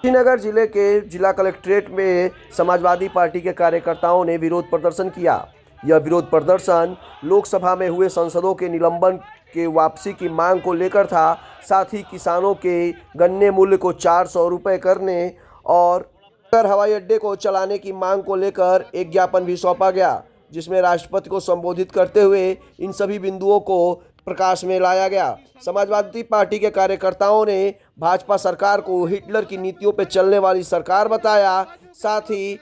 श्रीनगर जिले के जिला कलेक्ट्रेट में समाजवादी पार्टी के कार्यकर्ताओं ने विरोध प्रदर्शन किया। यह विरोध प्रदर्शन लोकसभा में हुए सांसदों के निलंबन के वापसी की मांग को लेकर था। साथ ही किसानों के गन्ने मूल्य को 400 रुपये करने और हवाई अड्डे को चलाने की मांग को लेकर एक ज्ञापन भी सौंपा गया, जिसमें राष्ट्रपति को संबोधित करते हुए इन सभी बिंदुओं को प्रकाश में लाया गया। समाजवादी पार्टी के कार्यकर्ताओं ने भाजपा सरकार को हिटलर की नीतियों पर चलने वाली सरकार बताया। साथ ही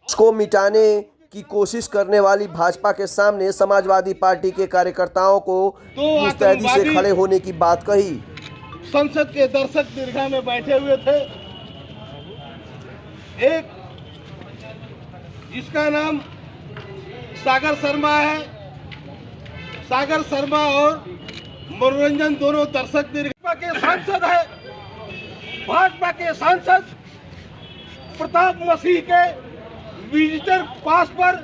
उसको मिटाने की कोशिश करने वाली भाजपा के सामने समाजवादी पार्टी के कार्यकर्ताओं को मुस्तैदी से खड़े होने की बात कही। संसद के दर्शक दीर्घा में बैठे हुए थे, एक जिसका नाम सागर शर्मा है। सागर शर्मा और मनोरंजन दोनों दर्शक दीर्घा के सांसद है। भाजपा के सांसद प्रताप मसीह के विजिटर पास पर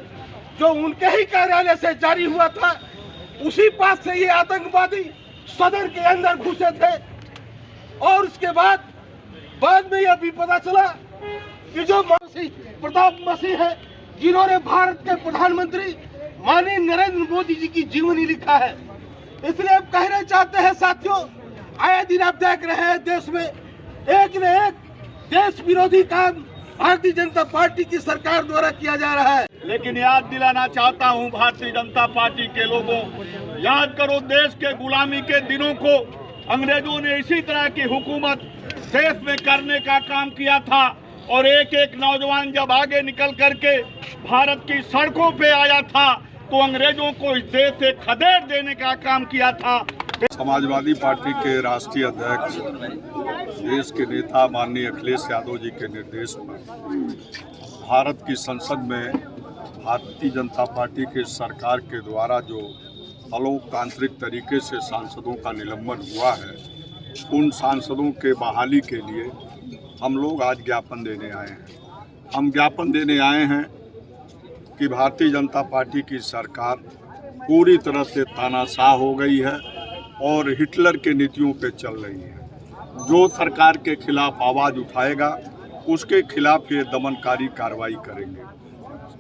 जो उनके ही कार्यालय से जारी हुआ था, उसी पास से ये आतंकवादी सदन के अंदर घुसे थे। और उसके बाद में यह भी पता चला कि जो प्रताप मसीह है, जिन्होंने भारत के प्रधानमंत्री माननीय नरेंद्र मोदी जी की जीवनी लिखा है। इसलिए अब कहना चाहते हैं साथियों, आए दिन आप देख रहे हैं देश में एक न एक देश विरोधी काम भारतीय जनता पार्टी की सरकार द्वारा किया जा रहा है। लेकिन याद दिलाना चाहता हूं भारतीय जनता पार्टी के लोगों, याद करो देश के गुलामी के दिनों को अंग्रेजों ने इसी तरह की हुकूमत देश में करने का काम किया था। और एक एक नौजवान जब आगे निकल करके भारत की सड़कों पे आया था तो अंग्रेजों को इस देश से खदेड़ देने का काम किया था। समाजवादी पार्टी के राष्ट्रीय अध्यक्ष, देश के नेता माननीय अखिलेश यादव जी के निर्देश पर भारत की संसद में भारतीय जनता पार्टी के सरकार के द्वारा जो अलोकतांत्रिक तरीके से सांसदों का निलंबन हुआ है, उन सांसदों के बहाली के लिए हम लोग आज ज्ञापन देने आए हैं। हम ज्ञापन देने आए हैं कि भारतीय जनता पार्टी की सरकार पूरी तरह से तानाशाह हो गई है और हिटलर के नीतियों पे चल रही है। जो सरकार के खिलाफ आवाज़ उठाएगा उसके खिलाफ ये दमनकारी कार्रवाई करेंगे।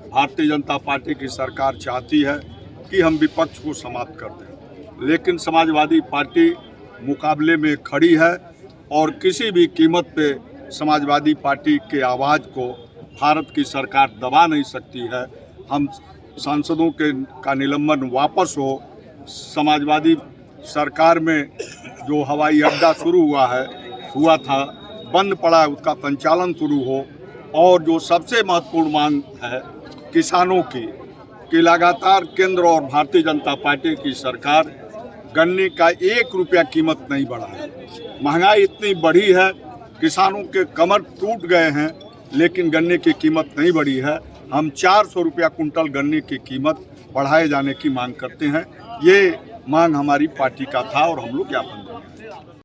भारतीय जनता पार्टी की सरकार चाहती है कि हम विपक्ष को समाप्त कर दें, लेकिन समाजवादी पार्टी मुकाबले में खड़ी है और किसी भी कीमत पे समाजवादी पार्टी के आवाज़ को भारत की सरकार दबा नहीं सकती है। हम सांसदों का निलंबन वापस हो, समाजवादी सरकार में जो हवाई अड्डा शुरू हुआ था बंद पड़ा है, उसका संचालन शुरू हो। और जो सबसे महत्वपूर्ण मांग है किसानों की, कि लगातार केंद्र और भारतीय जनता पार्टी की सरकार गन्ने का 1 रुपया कीमत नहीं बढ़ा है। महंगाई इतनी बढ़ी है, किसानों के कमर टूट गए हैं, लेकिन गन्ने की कीमत नहीं बढ़ी है। हम 400 रुपया कुंटल गन्ने की कीमत बढ़ाए जाने की मांग करते हैं। ये मांग हमारी पार्टी का था और हम लोग ज्ञापन